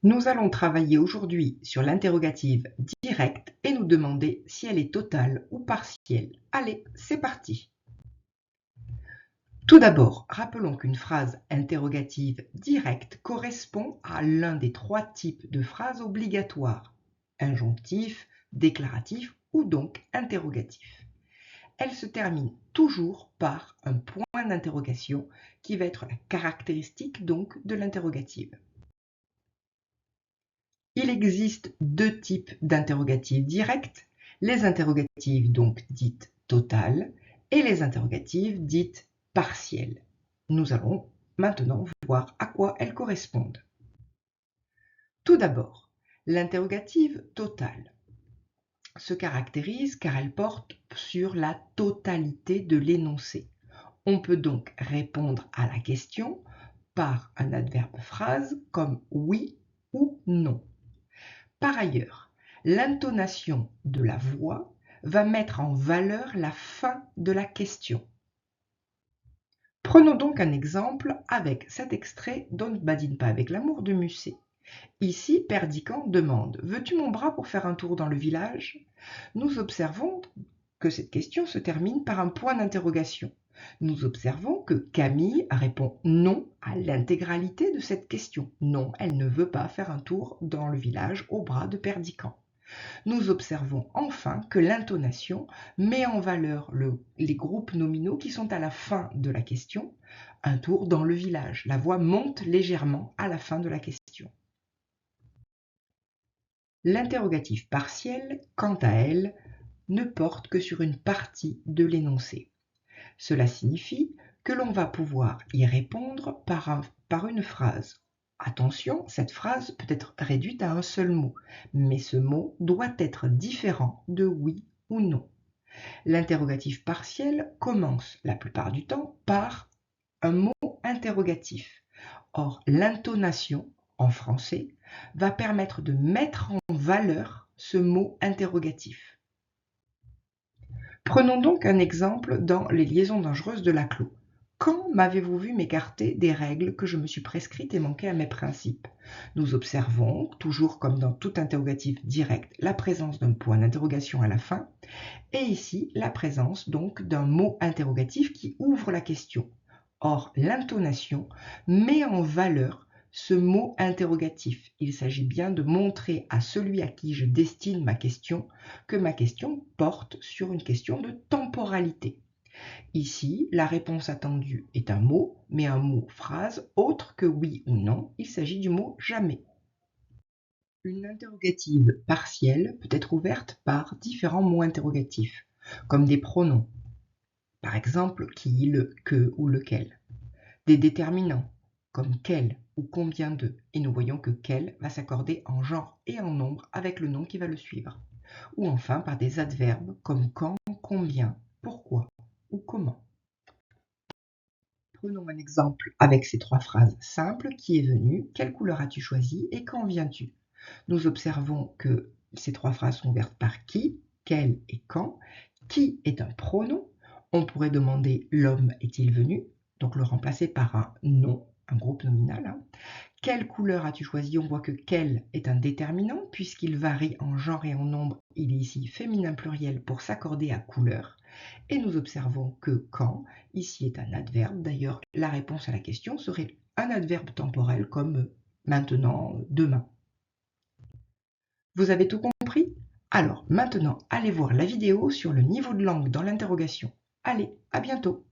Nous allons travailler aujourd'hui sur l'interrogative directe et nous demander si elle est totale ou partielle. Allez, c'est parti. Tout d'abord, rappelons qu'une phrase interrogative directe correspond à l'un des trois types de phrases obligatoires, injonctif, déclaratif ou donc interrogatif. Elle se termine toujours par un point d'interrogation qui va être la caractéristique donc de l'interrogative. Il existe deux types d'interrogatives directes, les interrogatives donc dites totales et les interrogatives dites partielles. Nous allons maintenant voir à quoi elles correspondent. Tout d'abord, l'interrogative totale se caractérise car elle porte sur la totalité de l'énoncé. On peut donc répondre à la question par un adverbe phrase comme oui ou non. Par ailleurs, l'intonation de la voix va mettre en valeur la fin de la question. Prenons donc un exemple avec cet extrait d'On ne badine pas avec l'amour de Musset. Ici, Perdiccand demande « Veux-tu mon bras pour faire un tour dans le village ?» Nous observons que cette question se termine par un point d'interrogation. Nous observons que Camille répond non à l'intégralité de cette question. Non, elle ne veut pas faire un tour dans le village au bras de Perdiccand. Nous observons enfin que l'intonation met en valeur les groupes nominaux qui sont à la fin de la question. Un tour dans le village. La voix monte légèrement à la fin de la question. L'interrogative partielle, quant à elle, ne porte que sur une partie de l'énoncé. Cela signifie que l'on va pouvoir y répondre par une phrase. Attention, cette phrase peut être réduite à un seul mot, mais ce mot doit être différent de oui ou non. L'interrogatif partiel commence la plupart du temps par un mot interrogatif. Or, l'intonation en français va permettre de mettre en valeur ce mot interrogatif. Prenons donc un exemple dans les liaisons dangereuses de Laclos. Quand m'avez-vous vu m'écarter des règles que je me suis prescrites et manquer à mes principes? Nous observons, toujours comme dans tout interrogatif direct, la présence d'un point d'interrogation à la fin, et ici la présence donc d'un mot interrogatif qui ouvre la question. Or, l'intonation met en valeur ce mot interrogatif. Il s'agit bien de montrer à celui à qui je destine ma question que ma question porte sur une question de temporalité. Ici, la réponse attendue est un mot, mais un mot phrase autre que oui ou non. Il s'agit du mot jamais. Une interrogative partielle peut être ouverte par différents mots interrogatifs, comme des pronoms, par exemple qui, le, que ou lequel, des déterminants, comme quel ou combien de, et nous voyons que quel va s'accorder en genre et en nombre avec le nom qui va le suivre, ou enfin par des adverbes comme quand, combien, pourquoi ou comment. Prenons un exemple avec ces trois phrases simples. Qui est venu? Quelle couleur as-tu choisi? Et quand viens-tu? Nous observons que ces trois phrases sont ouvertes par qui, quel et quand. Qui est un pronom. On pourrait demander l'homme est-il venu? Donc le remplacer par un nom, un groupe nominal. Quelle couleur as-tu choisi? On voit que quel est un déterminant puisqu'il varie en genre et en nombre. Il est ici féminin pluriel pour s'accorder à couleur. Et nous observons que quand, ici est un adverbe. D'ailleurs, la réponse à la question serait un adverbe temporel comme maintenant, demain. Vous avez tout compris? Alors maintenant, allez voir la vidéo sur le niveau de langue dans l'interrogation. Allez, à bientôt!